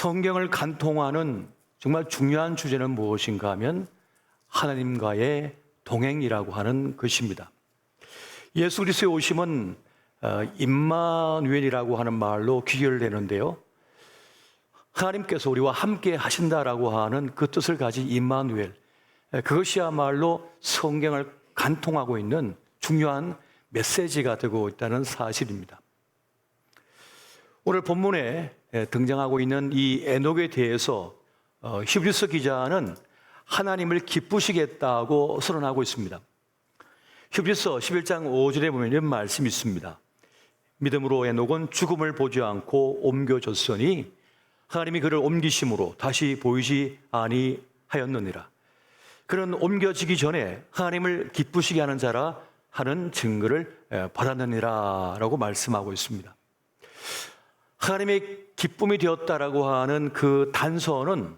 성경을 간통하는 정말 중요한 주제는 무엇인가 하면 하나님과의 동행이라고 하는 것입니다. 예수 그리스도의 오심은 임마누엘이라고 하는 말로 귀결되는데요. 하나님께서 우리와 함께 하신다라고 하는 그 뜻을 가진 임마누엘, 그것이야말로 성경을 간통하고 있는 중요한 메시지가 되고 있다는 사실입니다. 오늘 본문에 등장하고 있는 이 에녹에 대해서 히브리서 기자는 하나님을 기쁘시겠다고 선언하고 있습니다. 히브리서 11장 5절에 보면 이런 말씀이 있습니다. 믿음으로 에녹은 죽음을 보지 않고 옮겨졌으니 하나님이 그를 옮기심으로 다시 보이지 아니하였느니라. 그는 옮겨지기 전에 하나님을 기쁘시게 하는 자라 하는 증거를 받았느니라 라고 말씀하고 있습니다. 하나님의 기쁨이 되었다라고 하는 그 단서는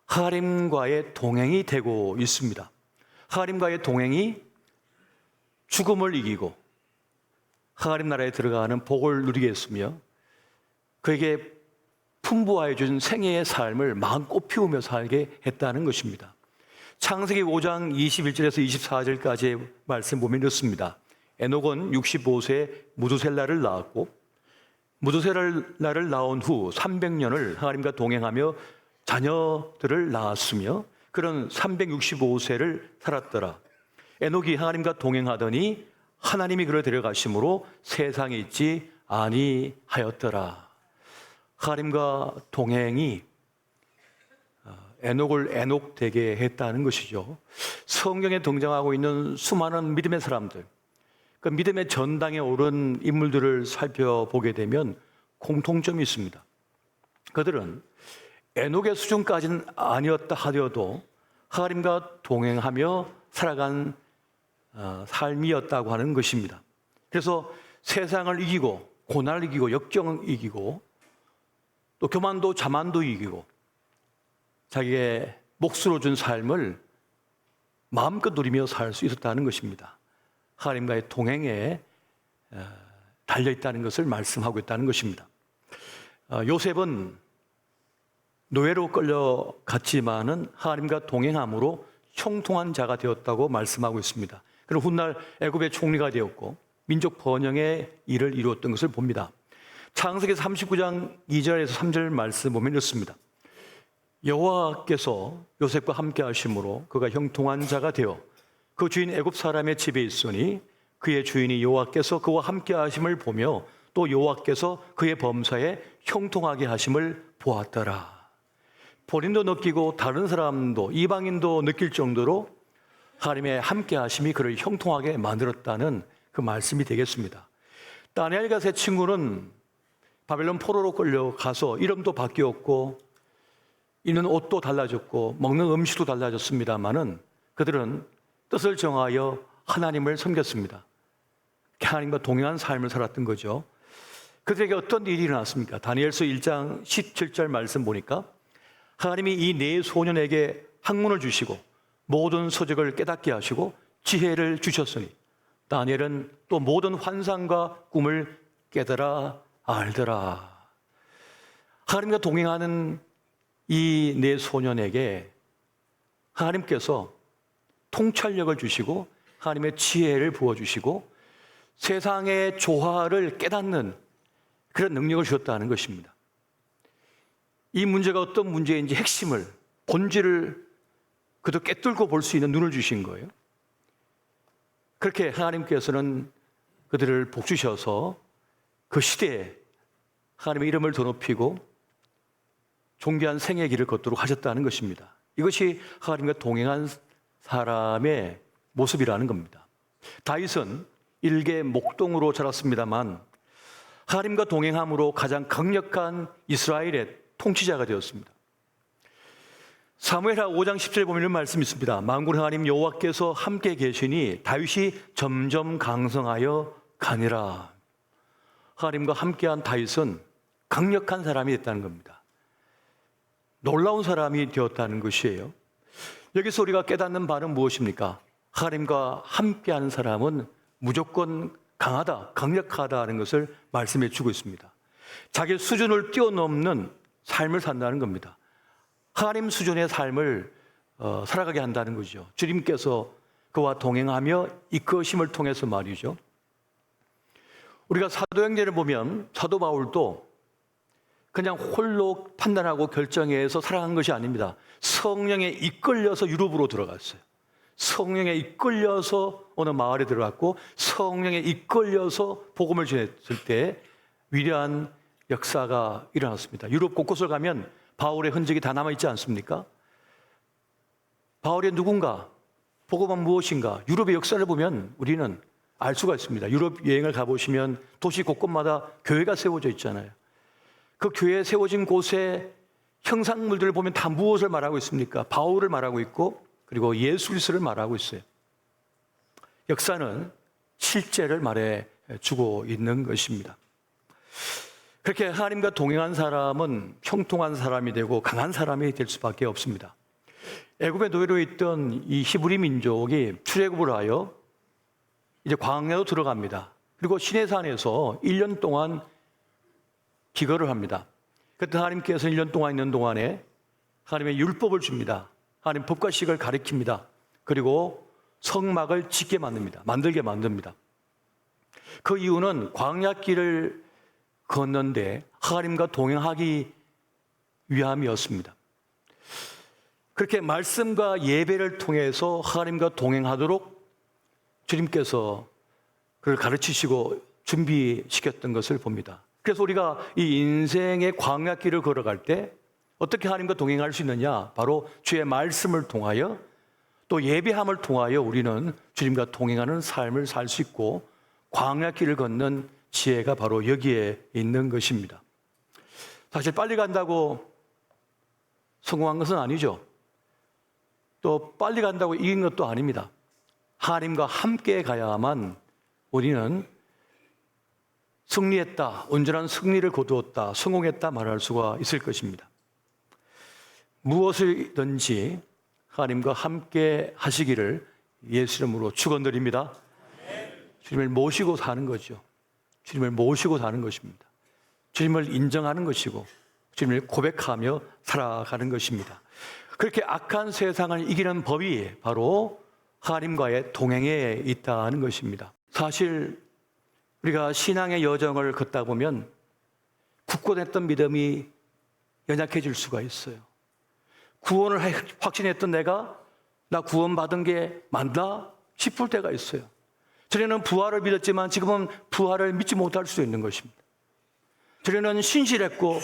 하나님과의 동행이 되고 있습니다. 하나님과의 동행이 죽음을 이기고 하나님 나라에 들어가는 복을 누리게 했으며 그에게 풍부하여 준 생애의 삶을 마음껏 피우며 살게 했다는 것입니다. 창세기 5장 21절에서 24절까지의 말씀 보면 이렇습니다. 에녹은 65세에 무두셀라를 낳았고 무두셀라를 낳은 후 300년을 하나님과 동행하며 자녀들을 낳았으며 그런 365세를 살았더라. 에녹이 하나님과 동행하더니 하나님이 그를 데려가심으로 세상에 있지 아니하였더라. 하나님과 동행이 에녹을 에녹되게 했다는 것이죠. 성경에 등장하고 있는 수많은 믿음의 사람들, 그 믿음의 전당에 오른 인물들을 살펴보게 되면 공통점이 있습니다. 그들은 에녹의 수준까지는 아니었다 하더라도 하나님과 동행하며 살아간 삶이었다고 하는 것입니다. 그래서 세상을 이기고 고난을 이기고 역경을 이기고 또 교만도 자만도 이기고 자기의 몫으로 준 삶을 마음껏 누리며 살 수 있었다는 것입니다. 하나님과의 동행에 달려있다는 것을 말씀하고 있다는 것입니다. 요셉은 노예로 끌려갔지만은 하나님과 동행함으로 형통한 자가 되었다고 말씀하고 있습니다. 그리고 훗날 애굽의 총리가 되었고 민족 번영의 일을 이루었던 것을 봅니다. 창세기 39장 2절에서 3절 말씀 보면 이렇습니다. 여호와께서 요셉과 함께 하심으로 그가 형통한 자가 되어 그 주인 애굽 사람의 집에 있으니 그의 주인이 여호와께서 그와 함께 하심을 보며 또 여호와께서 그의 범사에 형통하게 하심을 보았더라. 본인도 느끼고 다른 사람도 이방인도 느낄 정도로 하나님의 함께 하심이 그를 형통하게 만들었다는 그 말씀이 되겠습니다. 다니엘과 세 친구는 바벨론 포로로 끌려가서 이름도 바뀌었고 입는 옷도 달라졌고 먹는 음식도 달라졌습니다마는 그들은 뜻을 정하여 하나님을 섬겼습니다. 하나님과 동행한 삶을 살았던 거죠. 그들에게 어떤 일이 일어났습니까? 다니엘서 1장 17절 말씀 보니까 하나님이 이 네 소년에게 학문을 주시고 모든 서적을 깨닫게 하시고 지혜를 주셨으니 다니엘은 또 모든 환상과 꿈을 깨달아 알더라. 하나님과 동행하는 이 네 소년에게 하나님께서 통찰력을 주시고 하나님의 지혜를 부어주시고 세상의 조화를 깨닫는 그런 능력을 주셨다는 것입니다. 이 문제가 어떤 문제인지 핵심을, 본질을 그도 깨뚫고 볼 수 있는 눈을 주신 거예요. 그렇게 하나님께서는 그들을 복주셔서 그 시대에 하나님의 이름을 더 높이고 존귀한 생의 길을 걷도록 하셨다는 것입니다. 이것이 하나님과 동행한 사람의 모습이라는 겁니다. 다윗은 일개 목동으로 자랐습니다만 하나님과 동행함으로 가장 강력한 이스라엘의 통치자가 되었습니다. 사무엘하 5장 10절에 보면 이런 말씀이 있습니다. 만군의 하나님 여호와께서 함께 계시니 다윗이 점점 강성하여 가니라. 하나님과 함께한 다윗은 강력한 사람이 됐다는 겁니다. 놀라운 사람이 되었다는 것이에요. 여기서 우리가 깨닫는 바는 무엇입니까? 하나님과 함께하는 사람은 무조건 강하다, 강력하다는 것을 말씀해 주고 있습니다. 자기 수준을 뛰어넘는 삶을 산다는 겁니다. 하나님 수준의 삶을 살아가게 한다는 거죠. 주님께서 그와 동행하며 이끄심을 통해서 말이죠. 우리가 사도행전을 보면 사도 바울도 그냥 홀로 판단하고 결정해서 살아간 것이 아닙니다. 성령에 이끌려서 유럽으로 들어갔어요. 성령에 이끌려서 어느 마을에 들어갔고 성령에 이끌려서 복음을 전했을 때 위대한 역사가 일어났습니다. 유럽 곳곳을 가면 바울의 흔적이 다 남아있지 않습니까? 바울의 누군가, 복음은 무엇인가, 유럽의 역사를 보면 우리는 알 수가 있습니다. 유럽 여행을 가보시면 도시 곳곳마다 교회가 세워져 있잖아요. 그 교회에 세워진 곳에 형상물들을 보면 다 무엇을 말하고 있습니까? 바울을 말하고 있고 그리고 예수 그리스도를 말하고 있어요. 역사는 실제를 말해 주고 있는 것입니다. 그렇게 하나님과 동행한 사람은 형통한 사람이 되고 강한 사람이 될 수밖에 없습니다. 애굽의 노예로 있던 이 히브리 민족이 출애굽을 하여 이제 광야로 들어갑니다. 그리고 시내산에서 1년 동안 기거를 합니다. 그때 하나님께서 1년 동안 있는 동안에 하나님의 율법을 줍니다. 하나님 법과식을 가르칩니다. 그리고 성막을 만들게 만듭니다. 그 이유는 광야길을 걷는데 하나님과 동행하기 위함이었습니다. 그렇게 말씀과 예배를 통해서 하나님과 동행하도록 주님께서 그를 가르치시고 준비시켰던 것을 봅니다. 그래서 우리가 이 인생의 광야길을 걸어갈 때 어떻게 하나님과 동행할 수 있느냐? 바로 주의 말씀을 통하여 또 예배함을 통하여 우리는 주님과 동행하는 삶을 살 수 있고 광야길을 걷는 지혜가 바로 여기에 있는 것입니다. 사실 빨리 간다고 성공한 것은 아니죠. 또 빨리 간다고 이긴 것도 아닙니다. 하나님과 함께 가야만 우리는 승리했다, 온전한 승리를 거두었다, 성공했다 말할 수가 있을 것입니다. 무엇이든지 하나님과 함께 하시기를 예수 이름으로 축원드립니다. 주님을 모시고 사는 거죠. 주님을 모시고 사는 것입니다. 주님을 인정하는 것이고 주님을 고백하며 살아가는 것입니다. 그렇게 악한 세상을 이기는 법이 바로 하나님과의 동행에 있다는 것입니다. 사실 우리가 신앙의 여정을 걷다 보면 굳건했던 믿음이 연약해질 수가 있어요. 구원을 확신했던 내가 나 구원받은 게 맞나 싶을 때가 있어요. 전에는 부활을 믿었지만 지금은 부활을 믿지 못할 수도 있는 것입니다. 전에는 신실했고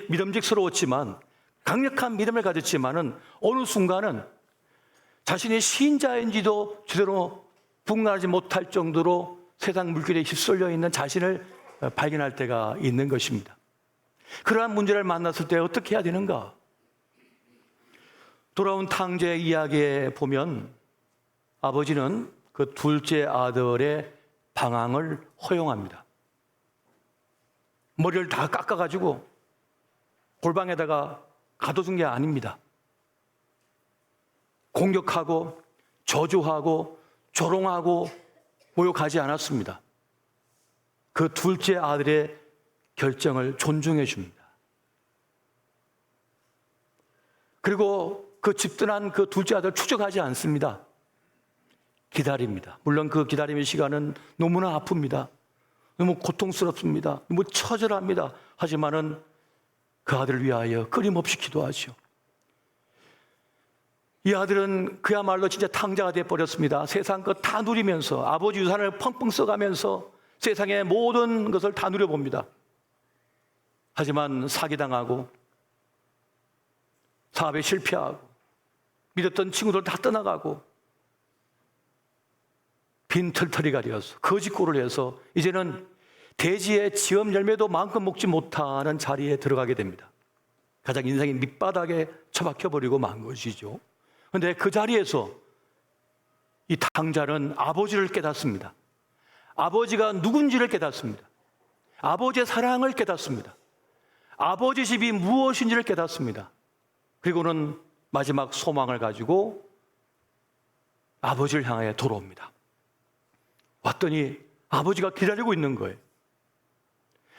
믿음직스러웠지만 강력한 믿음을 가졌지만은 어느 순간은 자신이 신자인지도 제대로 분간하지 못할 정도로 세상 물길에 휩쓸려 있는 자신을 발견할 때가 있는 것입니다. 그러한 문제를 만났을 때 어떻게 해야 되는가? 돌아온 탕자의 이야기에 보면 아버지는 그 둘째 아들의 방황을 허용합니다. 머리를 다 깎아가지고 골방에다가 가둬둔 게 아닙니다. 공격하고 저주하고 조롱하고 모욕하지 않았습니다. 그 둘째 아들의 결정을 존중해 줍니다. 그리고 그 집단한 그 둘째 아들을 추적하지 않습니다. 기다립니다. 물론 그 기다림의 시간은 너무나 아픕니다. 너무 고통스럽습니다. 너무 처절합니다. 하지만은 그 아들을 위하여 끊임없이 기도하죠. 이 아들은 그야말로 진짜 탕자가 되어버렸습니다. 세상 것 다 누리면서 아버지 유산을 펑펑 써가면서 세상의 모든 것을 다 누려봅니다. 하지만 사기당하고 사업에 실패하고 믿었던 친구들 다 떠나가고 빈털터리가 되어서 거짓골을 해서 이제는 대지의 지엄 열매도 마음껏 먹지 못하는 자리에 들어가게 됩니다. 가장 인생의 밑바닥에 처박혀버리고 만 것이죠. 그런데 그 자리에서 이 탕자는 아버지를 깨닫습니다. 아버지가 누군지를 깨닫습니다. 아버지의 사랑을 깨닫습니다. 아버지 집이 무엇인지를 깨닫습니다. 그리고는 마지막 소망을 가지고 아버지를 향해 돌아옵니다. 왔더니 아버지가 기다리고 있는 거예요.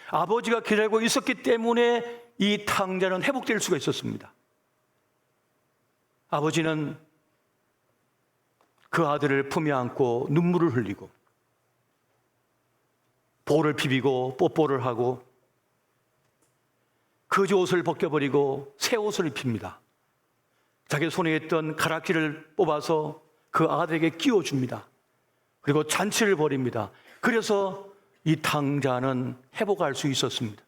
아버지가 기다리고 있었기 때문에 이 탕자는 회복될 수가 있었습니다. 아버지는 그 아들을 품에 안고 눈물을 흘리고 볼을 비비고 뽀뽀를 하고 거지 옷을 벗겨버리고 새 옷을 입힙니다. 자기 손에 있던 가락지를 뽑아서 그 아들에게 끼워줍니다. 그리고 잔치를 벌입니다. 그래서 이 탕자는 회복할 수 있었습니다.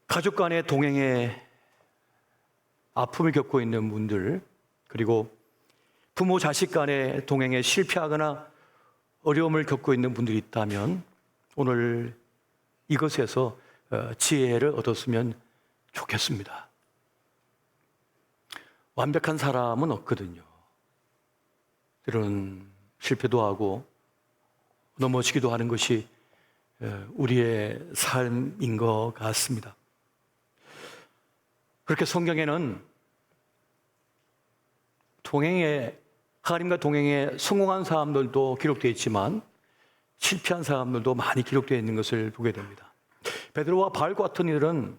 가족 간의 동행에 아픔을 겪고 있는 분들, 그리고 부모 자식 간의 동행에 실패하거나 어려움을 겪고 있는 분들이 있다면 오늘 이것에서 지혜를 얻었으면 좋겠습니다. 완벽한 사람은 없거든요. 때로는 실패도 하고 넘어지기도 하는 것이 우리의 삶인 것 같습니다. 그렇게 성경에는 하나님과 동행에 성공한 사람들도 기록되어 있지만 실패한 사람들도 많이 기록되어 있는 것을 보게 됩니다. 베드로와 바울 같은 이들은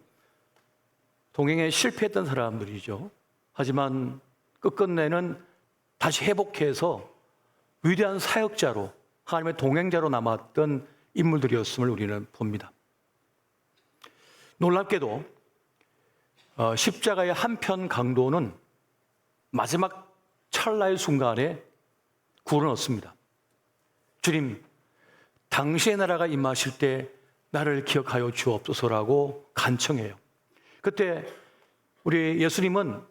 동행에 실패했던 사람들이죠. 하지만 끝끝내는 다시 회복해서 위대한 사역자로, 하나님의 동행자로 남았던 인물들이었음을 우리는 봅니다. 놀랍게도 십자가의 한편 강도는 마지막 찰나의 순간에 구원을 얻습니다. 주님, 당신의 나라가 임하실 때 나를 기억하여 주옵소서라고 간청해요. 그때 우리 예수님은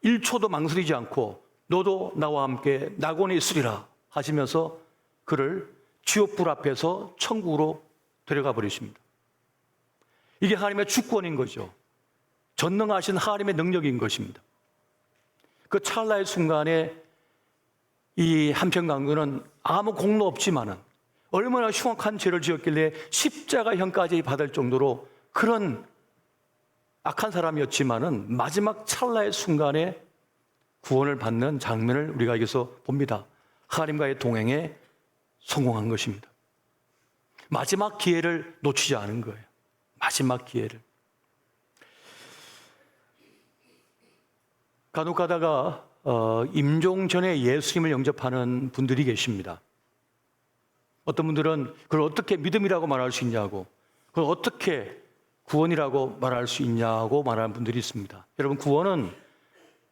1초도 망설이지 않고 너도 나와 함께 낙원에 있으리라 하시면서 그를 지옥불 앞에서 천국으로 데려가 버리십니다. 이게 하나님의 주권인 거죠. 전능하신 하나님의 능력인 것입니다. 그 찰나의 순간에 이 한편 강도는 아무 공로 없지만은 얼마나 흉악한 죄를 지었길래 십자가형까지 받을 정도로 그런 악한 사람이었지만은 마지막 찰나의 순간에 구원을 받는 장면을 우리가 여기서 봅니다. 하나님과의 동행에 성공한 것입니다. 마지막 기회를 놓치지 않은 거예요. 마지막 기회를. 간혹 가다가 임종 전에 예수님을 영접하는 분들이 계십니다. 어떤 분들은 그걸 어떻게 믿음이라고 말할 수 있냐고, 그걸 어떻게 구원이라고 말할 수 있냐고 말하는 분들이 있습니다. 여러분, 구원은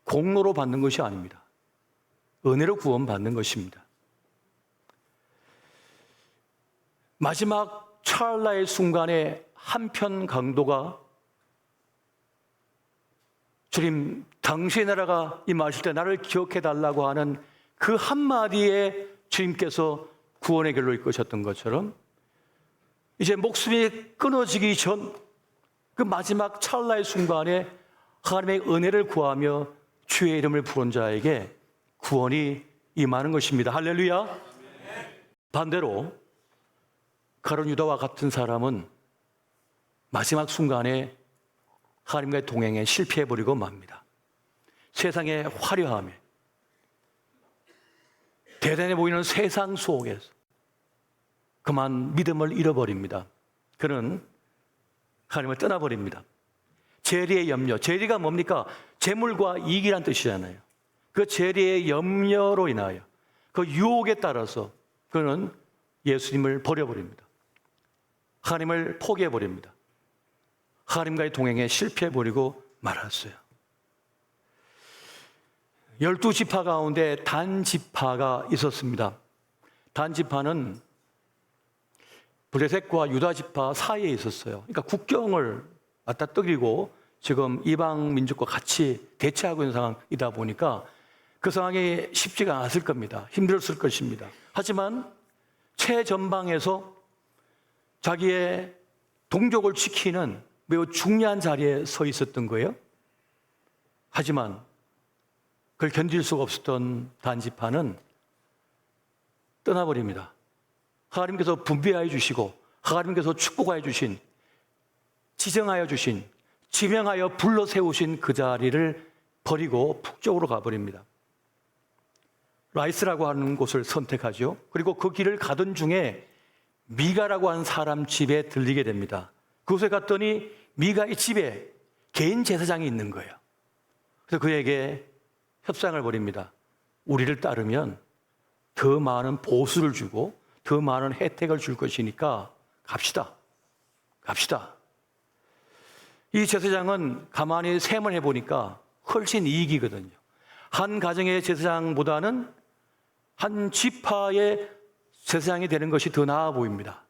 공로로 받는 것이 아닙니다. 은혜로 구원받는 것입니다. 마지막 찰나의 순간에 한편 강도가 주님, 당신의 나라가 임하실 때 나를 기억해 달라고 하는 그 한마디에 주님께서 구원의 길로 이끄셨던 것처럼 이제 목숨이 끊어지기 전 그 마지막 찰나의 순간에 하나님의 은혜를 구하며 주의 이름을 부른 자에게 구원이 임하는 것입니다. 할렐루야. 반대로 가룟 유다와 같은 사람은 마지막 순간에 하나님과의 동행에 실패해버리고 맙니다. 세상의 화려함에, 대단해 보이는 세상 속에서 그만 믿음을 잃어버립니다. 그는 하나님을 떠나버립니다. 재리의 염려, 재리가 뭡니까? 재물과 이익이란 뜻이잖아요. 그 재리의 염려로 인하여, 그 유혹에 따라서 그는 예수님을 버려버립니다. 하나님을 포기해버립니다. 하나님과의 동행에 실패해버리고 말았어요. 12지파 가운데 단지파가 있었습니다. 단지파는 블레셋과 유다지파 사이에 있었어요. 그러니까 국경을 맞닥뜨리고 지금 이방 민족과 같이 대치하고 있는 상황이다 보니까 그 상황이 쉽지가 않았을 겁니다. 힘들었을 것입니다. 하지만 최전방에서 자기의 동족을 지키는 매우 중요한 자리에 서 있었던 거예요. 하지만 그걸 견딜 수가 없었던 단지파는 떠나버립니다. 하나님께서 분배하여 주시고 하나님께서 축복하여 주신, 지정하여 주신, 지명하여 불러 세우신 그 자리를 버리고 북쪽으로 가버립니다. 라이스라고 하는 곳을 선택하죠. 그리고 그 길을 가던 중에 미가라고 하는 사람 집에 들리게 됩니다. 그곳에 갔더니 미가의 집에 개인 제사장이 있는 거예요. 그래서 그에게 협상을 벌입니다. 우리를 따르면 더 많은 보수를 주고 더 많은 혜택을 줄 것이니까 갑시다. 이 제사장은 가만히 세문해 보니까 훨씬 이익이거든요. 한 가정의 제사장보다는 한 지파의 제사장이 되는 것이 더 나아 보입니다.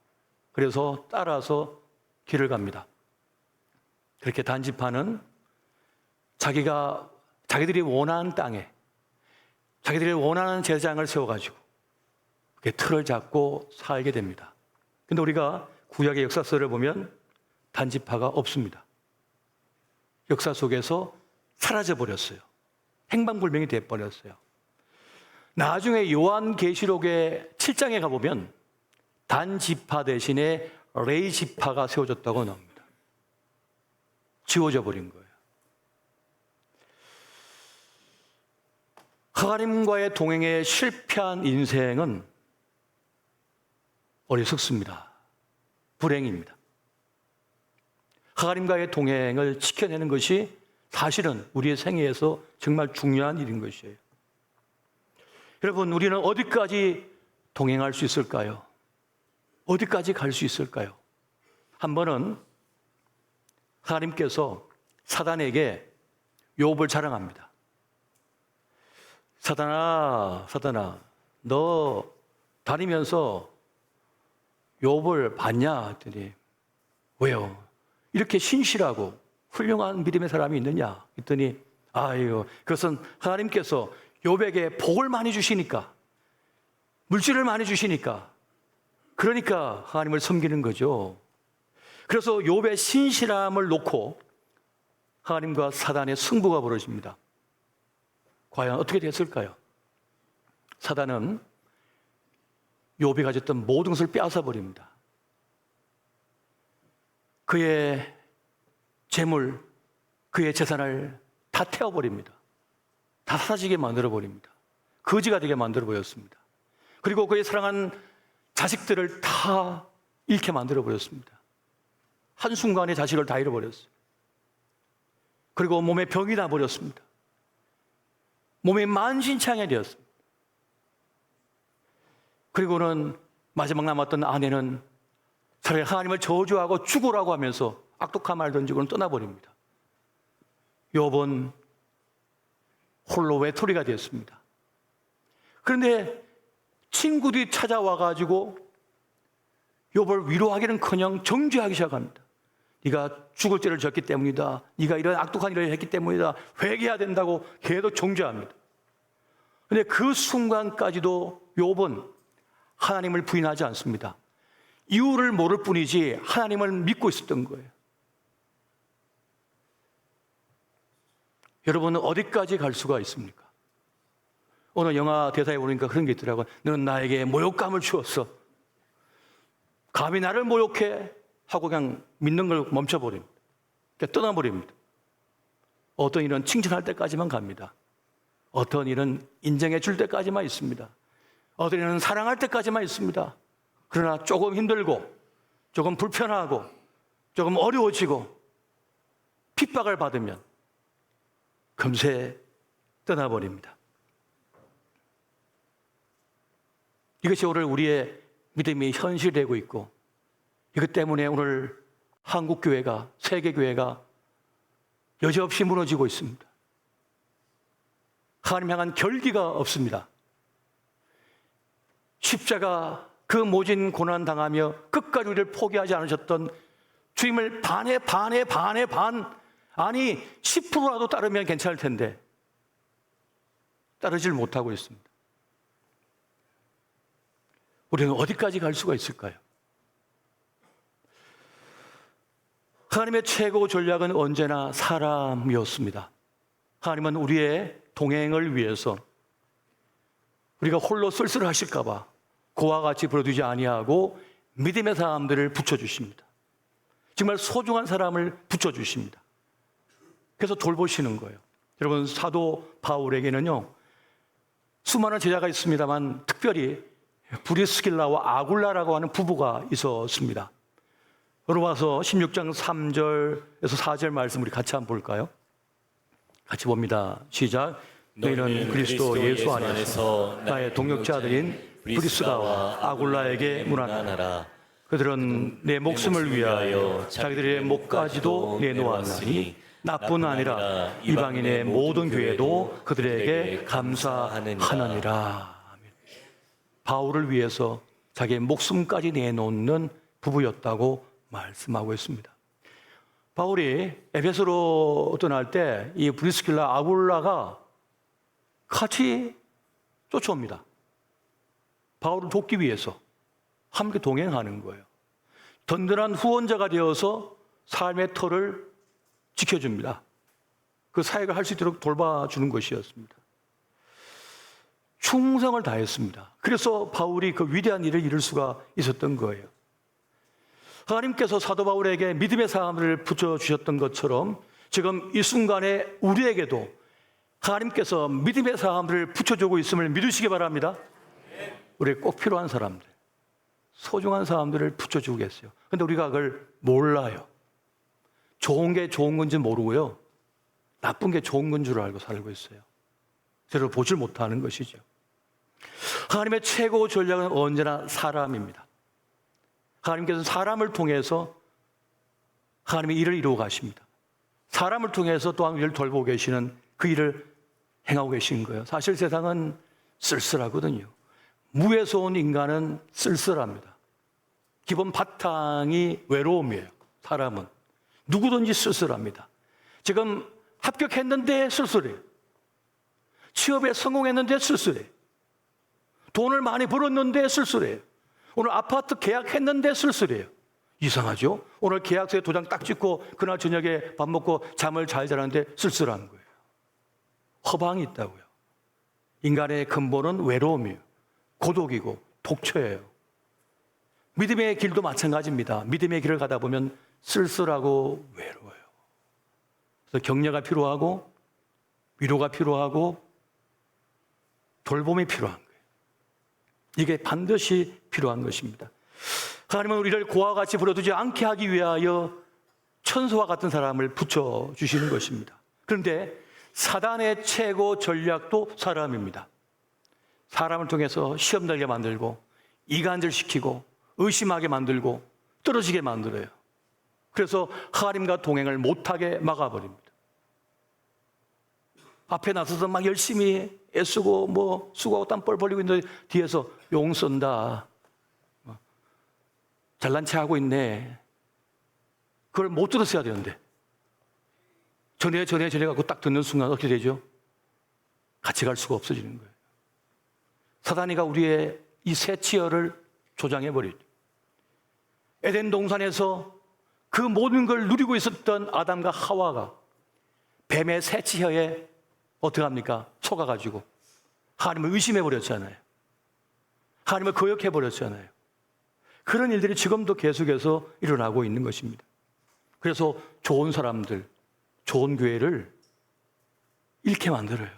그래서 따라서 길을 갑니다. 그렇게 단지파는 자기들이 원하는 땅에 자기들이 원하는 제사장을 세워가지고 그렇게 틀을 잡고 살게 됩니다. 근데 우리가 구약의 역사서를 보면 단지파가 없습니다. 역사 속에서 사라져버렸어요. 행방불명이 돼버렸어요. 나중에 요한계시록의 7장에 가보면 단지파 대신에 레이지파가 세워졌다고 나옵니다. 지워져 버린 거예요. 하나님과의 동행에 실패한 인생은 어리석습니다. 불행입니다. 하나님과의 동행을 지켜내는 것이 사실은 우리의 생애에서 정말 중요한 일인 것이에요. 여러분, 우리는 어디까지 동행할 수 있을까요? 어디까지 갈 수 있을까요? 한 번은 하나님께서 사단에게 욥을 자랑합니다. 사단아, 너 다니면서 욥을 봤냐? 했더니 왜요? 이렇게 신실하고 훌륭한 믿음의 사람이 있느냐? 했더니 아유, 그것은 하나님께서 욥에게 복을 많이 주시니까, 물질을 많이 주시니까, 그러니까 하나님을 섬기는 거죠. 그래서 욥의 신실함을 놓고 하나님과 사단의 승부가 벌어집니다. 과연 어떻게 됐을까요? 사단은 욥이 가졌던 모든 것을 빼앗아 버립니다. 그의 재물, 그의 재산을 다 태워버립니다. 다 사라지게 만들어버립니다. 거지가 되게 만들어버렸습니다. 그리고 그의 사랑한 자식들을 다 잃게 만들어버렸습니다. 한순간에 자식을 다 잃어버렸어요. 그리고 몸에 병이 나버렸습니다. 몸이 만신창이 되었습니다. 그리고는 마지막 남았던 아내는 차라리 하나님을 저주하고 죽으라고 하면서 악독한 말 던지고는 떠나버립니다. 욥은 홀로 외톨이가 되었습니다. 그런데 친구들이 찾아와가지고 욥을 위로하기는커녕 정죄하기 시작합니다. 네가 죽을 죄를 졌기 때문이다. 네가 이런 악독한 일을 했기 때문이다. 회개해야 된다고 계속 정죄합니다. 그런데 그 순간까지도 욥은 하나님을 부인하지 않습니다. 이유를 모를 뿐이지 하나님을 믿고 있었던 거예요. 여러분은 어디까지 갈 수가 있습니까? 오늘 영화 대사에 보니까 그런 게 있더라고요. 너는 나에게 모욕감을 주었어. 감히 나를 모욕해? 하고 그냥 믿는 걸 멈춰버립니다. 그냥 떠나버립니다. 어떤 일은 칭찬할 때까지만 갑니다. 어떤 일은 인정해 줄 때까지만 있습니다. 어떤 일은 사랑할 때까지만 있습니다. 그러나 조금 힘들고 조금 불편하고 조금 어려워지고 핍박을 받으면 금세 떠나버립니다. 이것이 오늘 우리의 믿음이 현실되고 있고, 이것 때문에 오늘 한국교회가, 세계교회가 여지없이 무너지고 있습니다. 하나님 향한 결기가 없습니다. 십자가 그 모진 고난 당하며 끝까지 우리를 포기하지 않으셨던 주님을 반, 아니 10%라도 따르면 괜찮을 텐데 따르질 못하고 있습니다. 우리는 어디까지 갈 수가 있을까요? 하나님의 최고 전략은 언제나 사람이었습니다. 하나님은 우리의 동행을 위해서 우리가 홀로 쓸쓸하실까 봐 그와 같이 부르두지 아니하고 믿음의 사람들을 붙여주십니다. 정말 소중한 사람을 붙여주십니다. 그래서 돌보시는 거예요. 여러분, 사도 바울에게는요 수많은 제자가 있습니다만 특별히 브리스길라와 아굴라라고 하는 부부가 있었습니다. 로마서 16장 3절에서 4절 말씀 우리 같이 한번 볼까요? 같이 봅니다. 시작. 너희는 그리스도 예수 안에서 나의 동역자들인 브리스가와 아굴라에게 문안하라. 그들은 내 목숨을 위하여 자기들의 목까지도 내놓았으니 나뿐 아니라 이방인의 모든 교회도 그들에게 감사하느니라. 바울을 위해서 자기의 목숨까지 내놓는 부부였다고 말씀하고 있습니다. 바울이 에베소로 떠날 때 이 브리스길라 아굴라가 같이 쫓아옵니다. 바울을 돕기 위해서 함께 동행하는 거예요. 든든한 후원자가 되어서 삶의 터를 지켜줍니다. 그 사역을 할 수 있도록 돌봐주는 것이었습니다. 충성을 다했습니다. 그래서 바울이 그 위대한 일을 이룰 수가 있었던 거예요. 하나님께서 사도 바울에게 믿음의 사람을 붙여주셨던 것처럼 지금 이 순간에 우리에게도 하나님께서 믿음의 사람들을 붙여주고 있음을 믿으시기 바랍니다. 우리에게 꼭 필요한 사람들, 소중한 사람들을 붙여주고 계세요. 그런데 우리가 그걸 몰라요. 좋은 게 좋은 건지 모르고요, 나쁜 게 좋은 건 줄 알고 살고 있어요. 제대로 보질 못하는 것이죠. 하나님의 최고 전략은 언제나 사람입니다. 하나님께서 사람을 통해서 하나님의 일을 이루어 가십니다. 사람을 통해서 또한 일을 돌보고 계시는 그 일을 행하고 계신 거예요. 사실 세상은 쓸쓸하거든요. 무에서 온 인간은 쓸쓸합니다. 기본 바탕이 외로움이에요. 사람은 누구든지 쓸쓸합니다. 지금 합격했는데 쓸쓸해요. 취업에 성공했는데 쓸쓸해요. 돈을 많이 벌었는데 쓸쓸해요. 오늘 아파트 계약했는데 쓸쓸해요. 이상하죠? 오늘 계약서에 도장 딱 찍고 그날 저녁에 밥 먹고 잠을 잘 자는데 쓸쓸한 거예요. 허방이 있다고요. 인간의 근본은 외로움이에요. 고독이고 독초예요. 믿음의 길도 마찬가지입니다. 믿음의 길을 가다 보면 쓸쓸하고 외로워요. 그래서 격려가 필요하고 위로가 필요하고 돌봄이 필요한 거예요. 이게 반드시 필요한 것입니다. 하나님은 우리를 고와 같이 부려두지 않게 하기 위하여 천사와 같은 사람을 붙여주시는 것입니다. 그런데 사단의 최고 전략도 사람입니다. 사람을 통해서 시험 달게 만들고 이간질시키고 의심하게 만들고 떨어지게 만들어요. 그래서 하나님과 동행을 못하게 막아버립니다. 앞에 나서서 막 열심히 애쓰고 수고하고 땀뻘 벌리고 있는데 뒤에서 용 쓴다, 잘난 체 하고 있네. 그걸 못 들었어야 되는데 전에 갖고 딱 듣는 순간 어떻게 되죠? 같이 갈 수가 없어지는 거예요. 사단이가 우리의 이 새치열을 조장해버리죠. 에덴 동산에서 그 모든 걸 누리고 있었던 아담과 하와가 뱀의 새치혀에 어떻게 합니까? 속아가지고 하나님을 의심해버렸잖아요. 하나님을 거역해버렸잖아요. 그런 일들이 지금도 계속해서 일어나고 있는 것입니다. 그래서 좋은 사람들, 좋은 교회를 잃게 만들어요.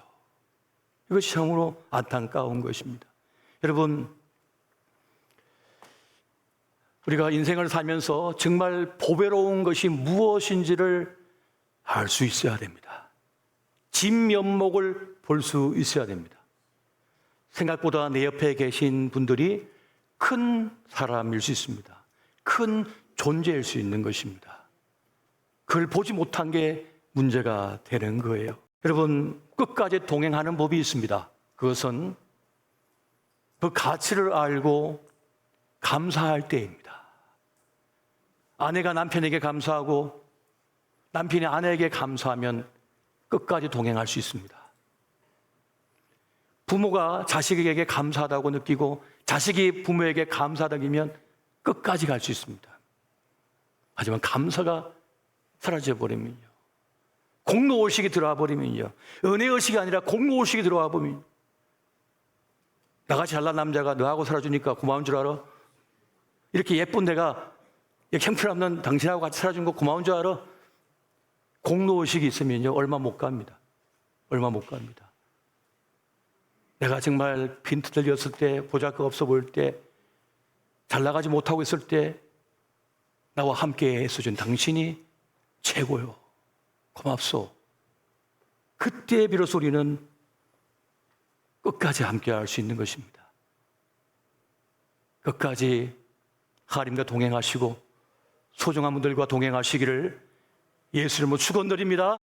이것이 참으로 안타까운 것입니다. 여러분, 우리가 인생을 살면서 정말 보배로운 것이 무엇인지를 알 수 있어야 됩니다. 진면목을 볼 수 있어야 됩니다. 생각보다 내 옆에 계신 분들이 큰 사람일 수 있습니다. 큰 존재일 수 있는 것입니다. 그걸 보지 못한 게 문제가 되는 거예요. 여러분, 끝까지 동행하는 법이 있습니다. 그것은 그 가치를 알고 감사할 때입니다. 아내가 남편에게 감사하고 남편이 아내에게 감사하면 끝까지 동행할 수 있습니다. 부모가 자식에게 감사하다고 느끼고 자식이 부모에게 감사하다면 끝까지 갈 수 있습니다. 하지만 감사가 사라져버리면요, 공로의식이 들어와 버리면요, 은혜의식이 아니라 공로의식이 들어와 보면, 나같이 잘난 남자가 너하고 살아주니까 고마운 줄 알아? 이렇게 예쁜 내가 형편없는 당신하고 같이 살아준 거 고마운 줄 알아? 공로의식이 있으면요, 얼마 못 갑니다. 얼마 못 갑니다. 내가 정말 빈트들렸을 때, 보잘것 없어 보일 때, 잘 나가지 못하고 있을 때 나와 함께 애써준 당신이 최고요. 고맙소. 그때 비로소 우리는 끝까지 함께 할 수 있는 것입니다. 끝까지 하나님과 동행하시고 소중한 분들과 동행하시기를 예수 이름으로 축원드립니다.